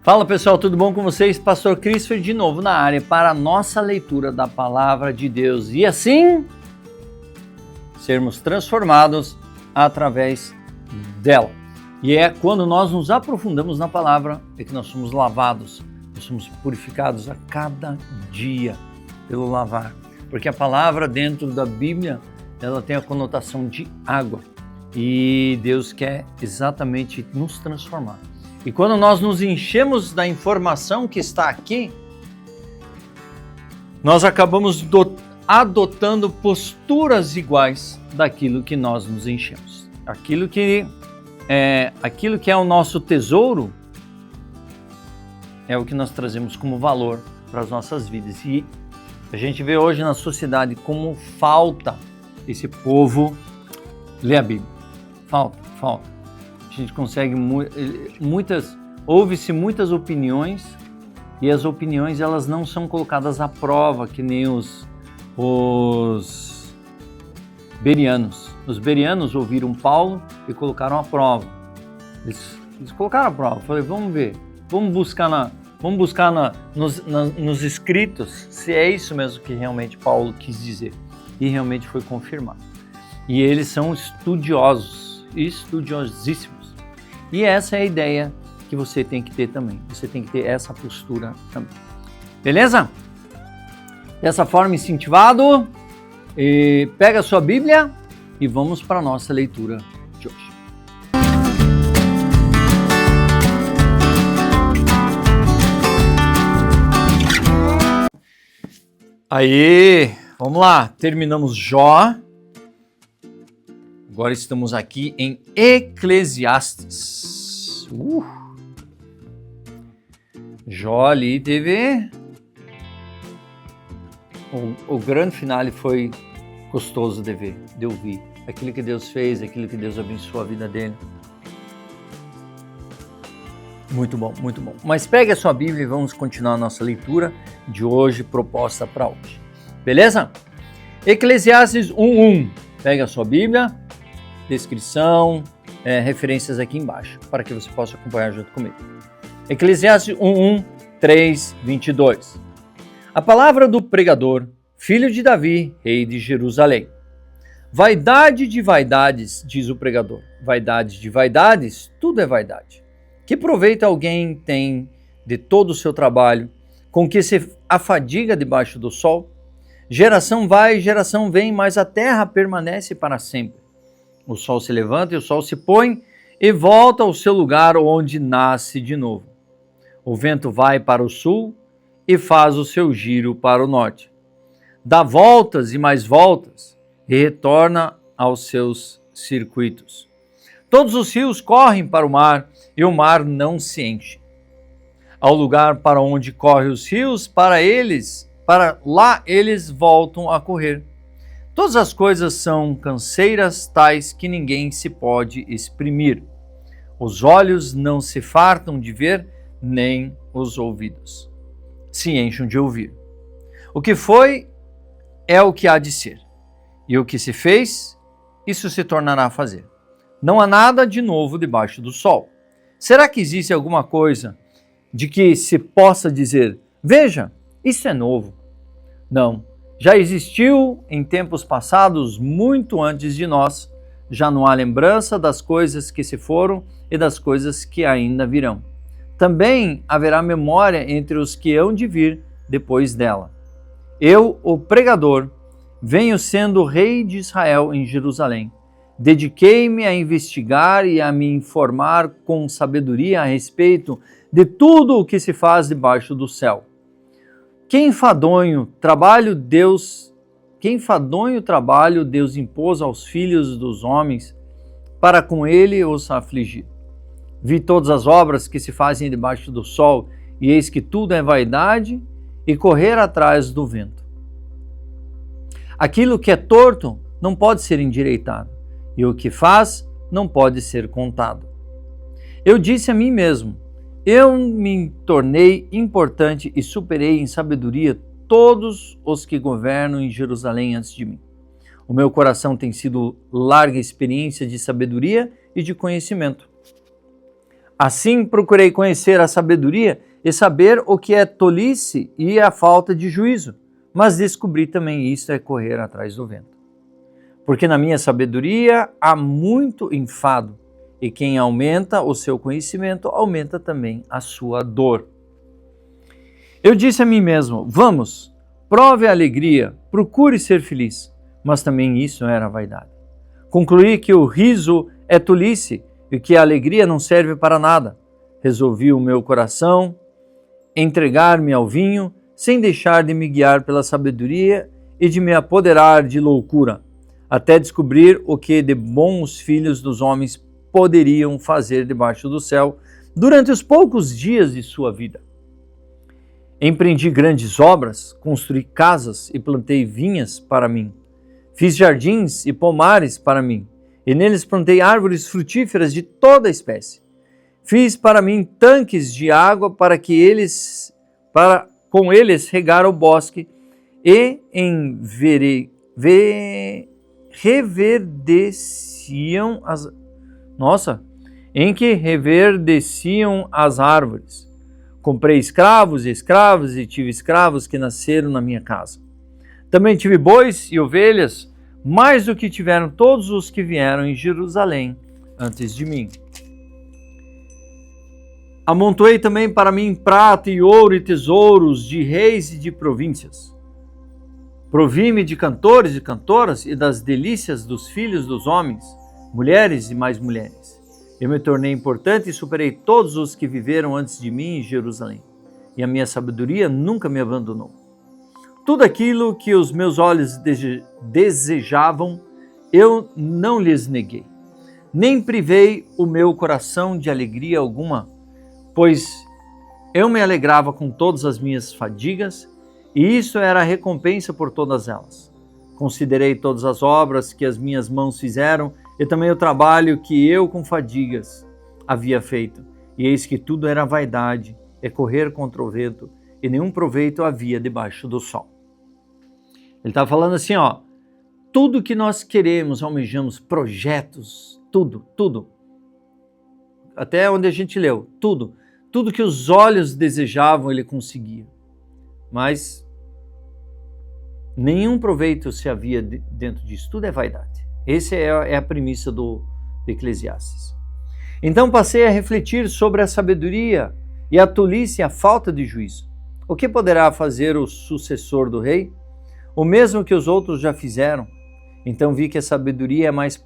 Fala pessoal, tudo bom com vocês? Pastor Christopher de novo na área para a nossa leitura da Palavra de Deus e assim sermos transformados através dela. E é quando nós nos aprofundamos na Palavra é que nós somos lavados, nós somos purificados a cada dia pelo lavar. Porque a Palavra dentro da Bíblia, ela tem a conotação de água e Deus quer exatamente nos transformar. E quando nós nos enchemos da informação que está aqui, nós acabamos adotando posturas iguais daquilo que nós nos enchemos. Aquilo que é o nosso tesouro é o que nós trazemos como valor para as nossas vidas. E a gente vê hoje na sociedade como falta esse povo ler a Bíblia. Falta. A gente consegue ouve-se muitas opiniões e as opiniões elas não são colocadas à prova que nem os bereanos. Os bereanos ouviram Paulo e colocaram à prova. Eles colocaram à prova. Falei, vamos ver, vamos buscar nos escritos se é isso mesmo que realmente Paulo quis dizer. E realmente foi confirmado. E eles são estudiosíssimos. E essa é a ideia que você tem que ter também. Você tem que ter essa postura também. Beleza? Dessa forma, incentivado, pega a sua Bíblia e vamos para a nossa leitura de hoje. Aí, vamos lá. Terminamos Jó. Agora estamos aqui em Eclesiastes. Jó ali teve... O grande finale foi gostoso de ouvir. Aquilo que Deus fez, aquilo que Deus abençoou a vida dele. Muito bom, muito bom. Mas pegue a sua Bíblia e vamos continuar a nossa leitura de hoje, proposta para hoje. Beleza? Eclesiastes 1:1. Pegue a sua Bíblia. Descrição, referências aqui embaixo, para que você possa acompanhar junto comigo. Eclesiastes 1:1, 3, 22. A palavra do pregador, filho de Davi, rei de Jerusalém. Vaidade de vaidades, diz o pregador. Vaidade de vaidades, tudo é vaidade. Que proveito alguém tem de todo o seu trabalho, com que se afadiga debaixo do sol? Geração vai, geração vem, mas a terra permanece para sempre. O sol se levanta e o sol se põe e volta ao seu lugar onde nasce de novo. O vento vai para o sul e faz o seu giro para o norte. Dá voltas e mais voltas e retorna aos seus circuitos. Todos os rios correm para o mar e o mar não se enche. Ao lugar para onde correm os rios, para lá eles voltam a correr. Todas as coisas são canseiras tais que ninguém se pode exprimir. Os olhos não se fartam de ver, nem os ouvidos se enchem de ouvir. O que foi é o que há de ser, e o que se fez, isso se tornará a fazer. Não há nada de novo debaixo do sol. Será que existe alguma coisa de que se possa dizer, veja, isso é novo? Não. Já existiu em tempos passados, muito antes de nós. Já não há lembrança das coisas que se foram e das coisas que ainda virão. Também haverá memória entre os que hão de vir depois dela. Eu, o pregador, venho sendo rei de Israel em Jerusalém. Dediquei-me a investigar e a me informar com sabedoria a respeito de tudo o que se faz debaixo do céu. Que enfadonho trabalho Deus impôs aos filhos dos homens para com ele os afligir. Vi todas as obras que se fazem debaixo do sol, e eis que tudo é vaidade e correr atrás do vento. Aquilo que é torto não pode ser endireitado, e o que faz não pode ser contado. Eu disse a mim mesmo, eu me tornei importante e superei em sabedoria todos os que governam em Jerusalém antes de mim. O meu coração tem sido larga experiência de sabedoria e de conhecimento. Assim procurei conhecer a sabedoria e saber o que é tolice e a falta de juízo, mas descobri também isto é correr atrás do vento. Porque na minha sabedoria há muito enfado, e quem aumenta o seu conhecimento aumenta também a sua dor. Eu disse a mim mesmo, vamos, prove a alegria, procure ser feliz, mas também isso era vaidade. Concluí que o riso é tolice e que a alegria não serve para nada. Resolvi o meu coração entregar-me ao vinho, sem deixar de me guiar pela sabedoria e de me apoderar de loucura, até descobrir o que de bom os filhos dos homens poderiam fazer debaixo do céu durante os poucos dias de sua vida. Empreendi grandes obras, construí casas e plantei vinhas para mim. Fiz jardins e pomares para mim, e neles plantei árvores frutíferas de toda espécie. Fiz para mim tanques de água para com eles regar o bosque e reverdeciam as árvores. Comprei escravos e escravas e tive escravos que nasceram na minha casa. Também tive bois e ovelhas, mais do que tiveram todos os que vieram em Jerusalém antes de mim. Amontoei também para mim prata e ouro e tesouros de reis e de províncias. Provi-me de cantores e cantoras e das delícias dos filhos dos homens, mulheres e mais mulheres. Eu me tornei importante e superei todos os que viveram antes de mim em Jerusalém, e a minha sabedoria nunca me abandonou. Tudo aquilo que os meus olhos desejavam, eu não lhes neguei, nem privei o meu coração de alegria alguma, pois eu me alegrava com todas as minhas fadigas, e isso era a recompensa por todas elas. Considerei todas as obras que as minhas mãos fizeram, e também o trabalho que eu com fadigas havia feito, e eis que tudo era vaidade, é correr contra o vento, e nenhum proveito havia debaixo do sol. Ele está falando assim, tudo que nós queremos, almejamos, projetos, tudo, até onde a gente leu, tudo que os olhos desejavam ele conseguia, mas nenhum proveito se havia dentro disso, tudo é vaidade. Essa é a premissa do Eclesiastes. Então passei a refletir sobre a sabedoria e a tolice e a falta de juízo. O que poderá fazer o sucessor do rei? O mesmo que os outros já fizeram. Então vi que a sabedoria é mais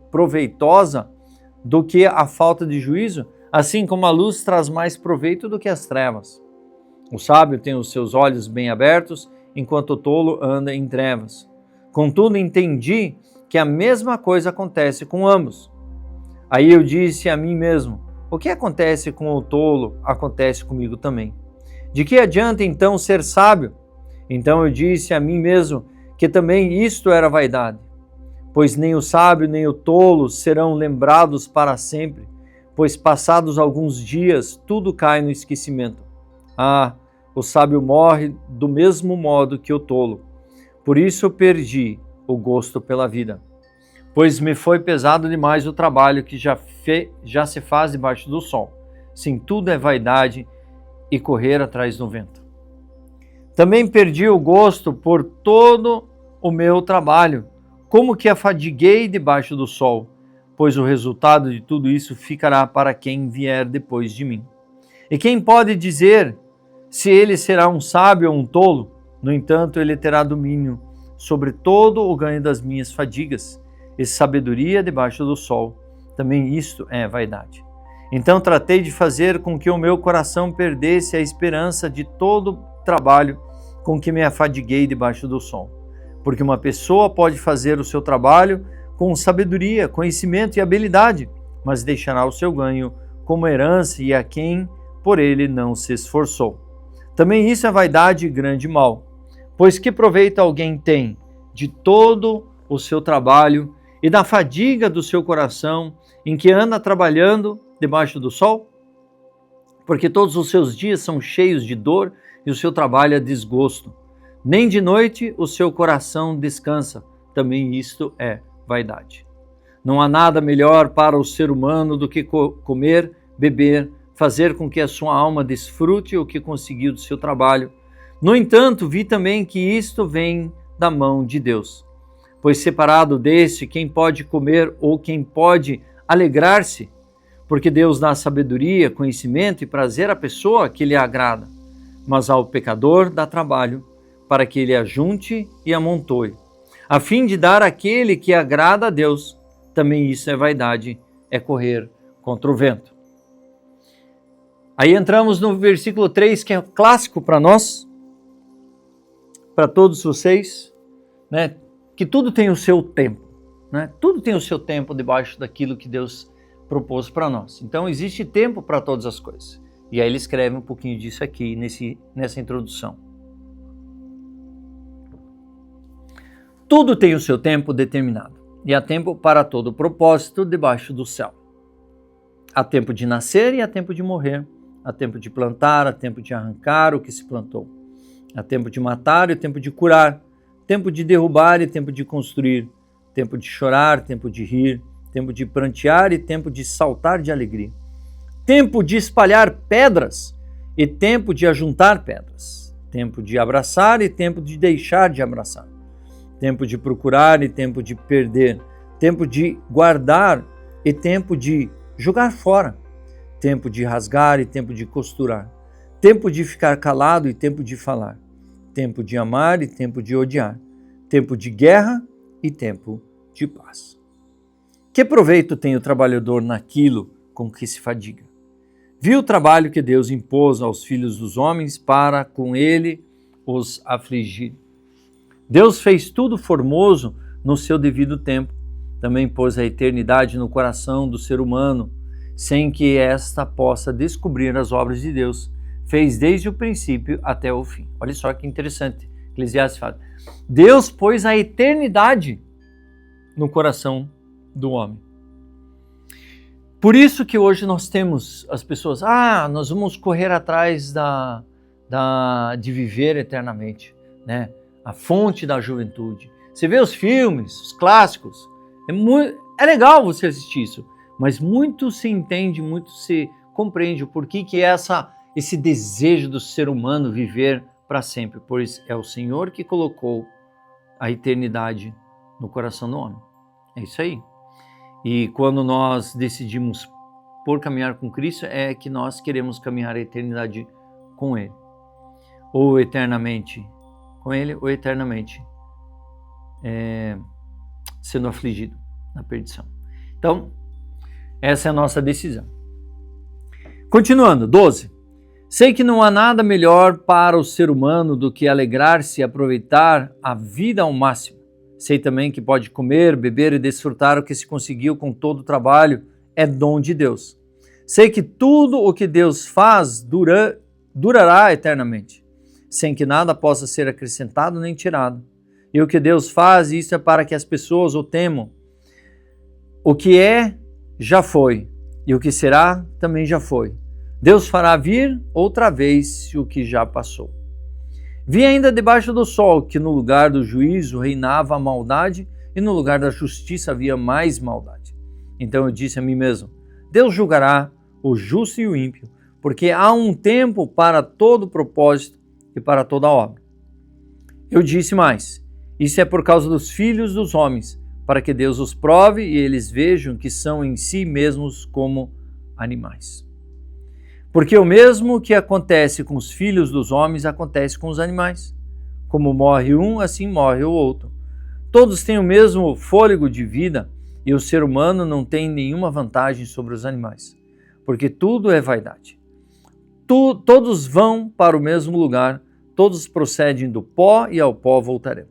proveitosa do que a falta de juízo, assim como a luz traz mais proveito do que as trevas. O sábio tem os seus olhos bem abertos, enquanto o tolo anda em trevas. Contudo, entendi que a mesma coisa acontece com ambos. Aí eu disse a mim mesmo, o que acontece com o tolo, acontece comigo também. De que adianta então ser sábio? Então eu disse a mim mesmo que também isto era vaidade. Pois nem o sábio nem o tolo serão lembrados para sempre, pois passados alguns dias tudo cai no esquecimento. O sábio morre do mesmo modo que o tolo. Por isso eu perdi o gosto pela vida, pois me foi pesado demais o trabalho que já se faz debaixo do sol. Sim, tudo é vaidade e correr atrás do vento. Também perdi o gosto por todo o meu trabalho, como que afadiguei debaixo do sol, pois o resultado de tudo isso ficará para quem vier depois de mim. E quem pode dizer se ele será um sábio ou um tolo? No entanto, ele terá domínio sobre todo o ganho das minhas fadigas, e sabedoria debaixo do sol. Também isto é vaidade. Então tratei de fazer com que o meu coração perdesse a esperança de todo o trabalho com que me afadiguei debaixo do sol. Porque uma pessoa pode fazer o seu trabalho com sabedoria, conhecimento e habilidade, mas deixará o seu ganho como herança e a quem por ele não se esforçou. Também isso é vaidade e grande mal. Pois que proveito alguém tem de todo o seu trabalho e da fadiga do seu coração em que anda trabalhando debaixo do sol? Porque todos os seus dias são cheios de dor e o seu trabalho é desgosto. Nem de noite o seu coração descansa. Também isto é vaidade. Não há nada melhor para o ser humano do que comer, beber, fazer com que a sua alma desfrute o que conseguiu do seu trabalho. No entanto, vi também que isto vem da mão de Deus. Pois separado deste, quem pode comer ou quem pode alegrar-se? Porque Deus dá sabedoria, conhecimento e prazer à pessoa que lhe agrada. Mas ao pecador dá trabalho, para que ele ajunte e amontoe, a fim de dar àquele que agrada a Deus. Também isso é vaidade, é correr contra o vento. Aí entramos no versículo 3, que é clássico para nós, para todos vocês, né? Que tudo tem o seu tempo, né? Tudo tem o seu tempo debaixo daquilo que Deus propôs para nós. Então existe tempo para todas as coisas. E aí ele escreve um pouquinho disso aqui nessa introdução. Tudo tem o seu tempo determinado, e há tempo para todo propósito debaixo do céu. Há tempo de nascer e há tempo de morrer, há tempo de plantar, há tempo de arrancar o que se plantou. Há tempo de matar e tempo de curar, tempo de derrubar e tempo de construir, tempo de chorar, tempo de rir, tempo de prantear e tempo de saltar de alegria. Tempo de espalhar pedras e tempo de ajuntar pedras. Tempo de abraçar e tempo de deixar de abraçar. Tempo de procurar e tempo de perder. Tempo de guardar e tempo de jogar fora. Tempo de rasgar e tempo de costurar. Tempo de ficar calado e tempo de falar. Tempo de amar e tempo de odiar. Tempo de guerra e tempo de paz. Que proveito tem o trabalhador naquilo com que se fadiga? Viu o trabalho que Deus impôs aos filhos dos homens para com ele os afligir. Deus fez tudo formoso no seu devido tempo. Também pôs a eternidade no coração do ser humano, sem que esta possa descobrir as obras de Deus. Fez desde o princípio até o fim. Olha só que interessante. Eclesiastes fala. Deus pôs a eternidade no coração do homem. Por isso que hoje nós temos as pessoas, nós vamos correr atrás de viver eternamente, né? A fonte da juventude. Você vê os filmes, os clássicos, é legal você assistir isso, mas muito se entende, muito se compreende o porquê que é esse desejo do ser humano viver para sempre, pois é o Senhor que colocou a eternidade no coração do homem. É isso aí. E quando nós decidimos por caminhar com Cristo, é que nós queremos caminhar a eternidade com Ele. Ou eternamente com Ele, ou eternamente sendo afligido na perdição. Então, essa é a nossa decisão. Continuando, 12. Sei que não há nada melhor para o ser humano do que alegrar-se e aproveitar a vida ao máximo. Sei também que pode comer, beber e desfrutar o que se conseguiu com todo o trabalho, é dom de Deus. Sei que tudo o que Deus faz durará eternamente, sem que nada possa ser acrescentado nem tirado. E o que Deus faz, isso é para que as pessoas o temam. O que é, já foi, e o que será, também já foi. Deus fará vir outra vez o que já passou. Vi ainda debaixo do sol que no lugar do juízo reinava a maldade e no lugar da justiça havia mais maldade. Então eu disse a mim mesmo, Deus julgará o justo e o ímpio, porque há um tempo para todo propósito e para toda obra. Eu disse mais, isso é por causa dos filhos dos homens, para que Deus os prove e eles vejam que são em si mesmos como animais. Porque o mesmo que acontece com os filhos dos homens acontece com os animais. Como morre um, assim morre o outro. Todos têm o mesmo fôlego de vida e o ser humano não tem nenhuma vantagem sobre os animais, porque tudo é vaidade. Todos vão para o mesmo lugar, todos procedem do pó e ao pó voltarão.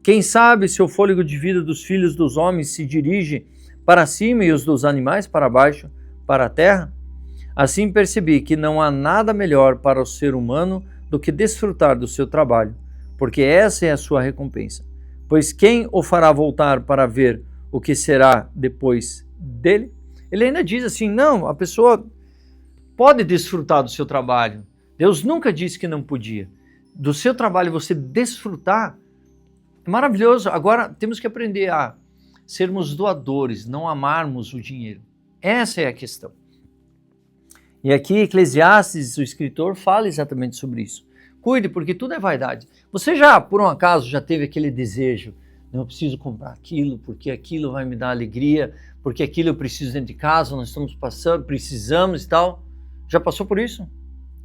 Quem sabe se o fôlego de vida dos filhos dos homens se dirige para cima e os dos animais para baixo, para a terra? Assim percebi que não há nada melhor para o ser humano do que desfrutar do seu trabalho, porque essa é a sua recompensa. Pois quem o fará voltar para ver o que será depois dele? Ele ainda diz assim, não, a pessoa pode desfrutar do seu trabalho. Deus nunca disse que não podia. Do seu trabalho você desfrutar é maravilhoso. Agora temos que aprender a sermos doadores, não amarmos o dinheiro. Essa é a questão. E aqui Eclesiastes, o escritor, fala exatamente sobre isso. Cuide, porque tudo é vaidade. Você já, por um acaso, já teve aquele desejo, eu preciso comprar aquilo, porque aquilo vai me dar alegria, porque aquilo eu preciso dentro de casa, nós estamos passando, precisamos e tal. Já passou por isso?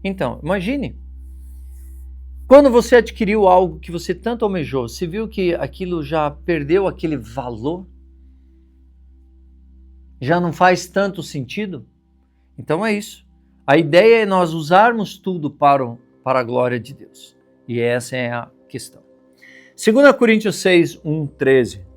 Então, imagine. Quando você adquiriu algo que você tanto almejou, você viu que aquilo já perdeu aquele valor? Já não faz tanto sentido? Então é isso. A ideia é nós usarmos tudo para a glória de Deus. E essa é a questão. 2 Coríntios 6, 1, 13.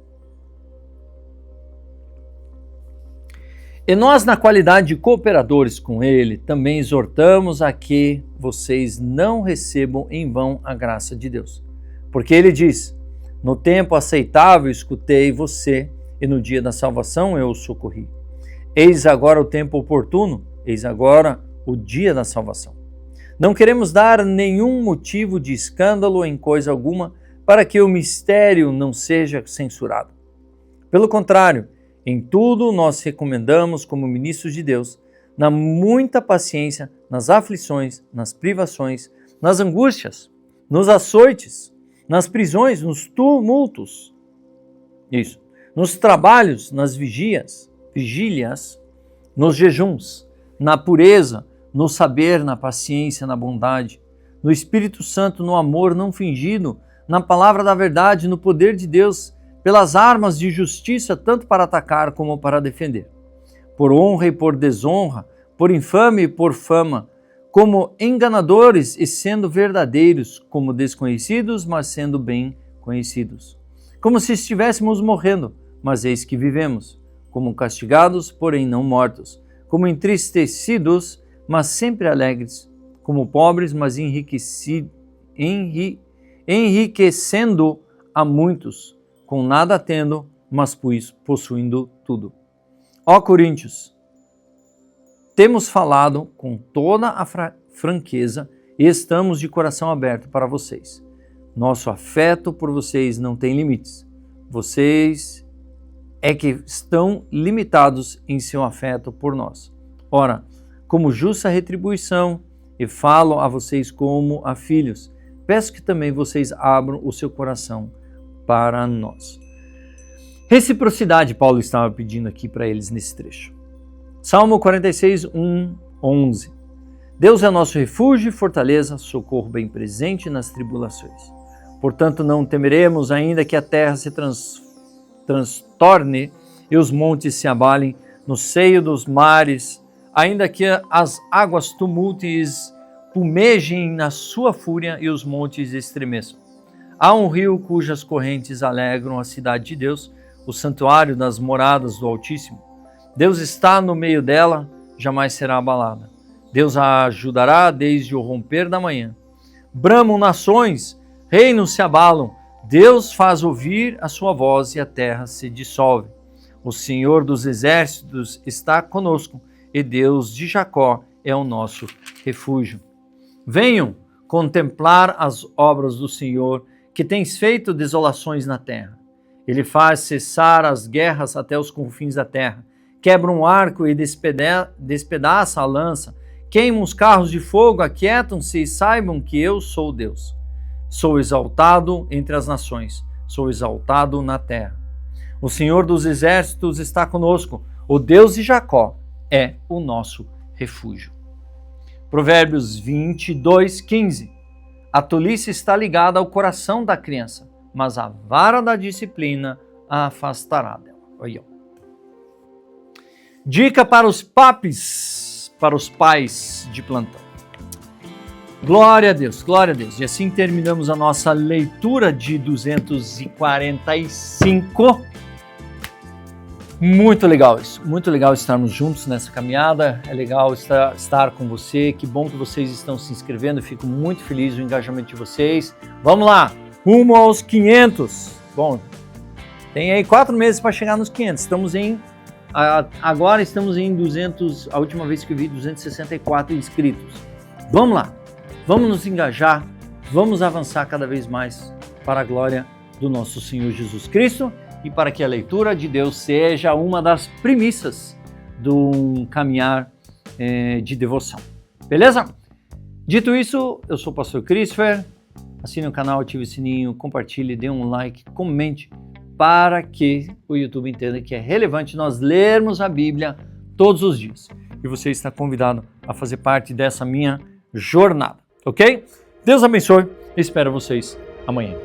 E nós, na qualidade de cooperadores com ele, também exortamos a que vocês não recebam em vão a graça de Deus. Porque ele diz, no tempo aceitável escutei você, e no dia da salvação eu o socorri. Eis agora o tempo oportuno, eis agora o dia da salvação. Não queremos dar nenhum motivo de escândalo em coisa alguma, para que o mistério não seja censurado. Pelo contrário, em tudo nós recomendamos como ministros de Deus, na muita paciência, nas aflições, nas privações, nas angústias, nos açoites, nas prisões, nos tumultos, nos trabalhos, nas vigílias, nos jejuns, na pureza, no saber, na paciência, na bondade, no Espírito Santo, no amor não fingido, na palavra da verdade, no poder de Deus, pelas armas de justiça, tanto para atacar como para defender. Por honra e por desonra, por infame e por fama, como enganadores e sendo verdadeiros, como desconhecidos, mas sendo bem conhecidos. Como se estivéssemos morrendo, mas eis que vivemos. Como castigados, porém não mortos. Como entristecidos, mas sempre alegres. Como pobres, mas enriquecendo a muitos, com nada tendo, mas possuindo tudo. Ó Coríntios, temos falado com toda a franqueza e estamos de coração aberto para vocês. Nosso afeto por vocês não tem limites. Vocês é que estão limitados em seu afeto por nós. Ora, como justa retribuição, e falo a vocês como a filhos, peço que também vocês abram o seu coração para nós. Reciprocidade, Paulo estava pedindo aqui para eles nesse trecho. Salmo 46, 1, 11. Deus é nosso refúgio e fortaleza, socorro bem presente nas tribulações. Portanto, não temeremos, ainda que a terra se transtorne e os montes se abalem no seio dos mares, ainda que as águas tumultuem, pumejem na sua fúria e os montes estremeçam. Há um rio cujas correntes alegram a cidade de Deus, o santuário das moradas do Altíssimo. Deus está no meio dela, jamais será abalada. Deus a ajudará desde o romper da manhã. Bramam nações, reinos se abalam. Deus faz ouvir a sua voz e a terra se dissolve. O Senhor dos exércitos está conosco e Deus de Jacó é o nosso refúgio. Venham contemplar as obras do Senhor, que tens feito desolações na terra. Ele faz cessar as guerras até os confins da terra, quebra um arco e despedaça a lança, queima os carros de fogo, aquietam-se e saibam que eu sou Deus. Sou exaltado entre as nações, sou exaltado na terra. O Senhor dos exércitos está conosco, o Deus de Jacó é o nosso refúgio. Provérbios 22, 15. A tolice está ligada ao coração da criança, mas a vara da disciplina a afastará dela. Aí, ó. Dica para os papis, para os pais de plantão. Glória a Deus, glória a Deus. E assim terminamos a nossa leitura de 245. Muito legal isso, muito legal estarmos juntos nessa caminhada, é legal estar com você, que bom que vocês estão se inscrevendo, fico muito feliz do engajamento de vocês. Vamos lá, rumo aos 500. Bom, tem aí 4 meses para chegar nos 500, agora estamos em 200, a última vez que eu vi 264 inscritos. Vamos lá, vamos nos engajar, vamos avançar cada vez mais para a glória do nosso Senhor Jesus Cristo. E para que a leitura de Deus seja uma das premissas de um caminhar de devoção. Beleza? Dito isso, eu sou o pastor Christopher. Assine o canal, ative o sininho, compartilhe, dê um like, comente, para que o YouTube entenda que é relevante nós lermos a Bíblia todos os dias. E você está convidado a fazer parte dessa minha jornada, ok? Deus abençoe, espero vocês amanhã.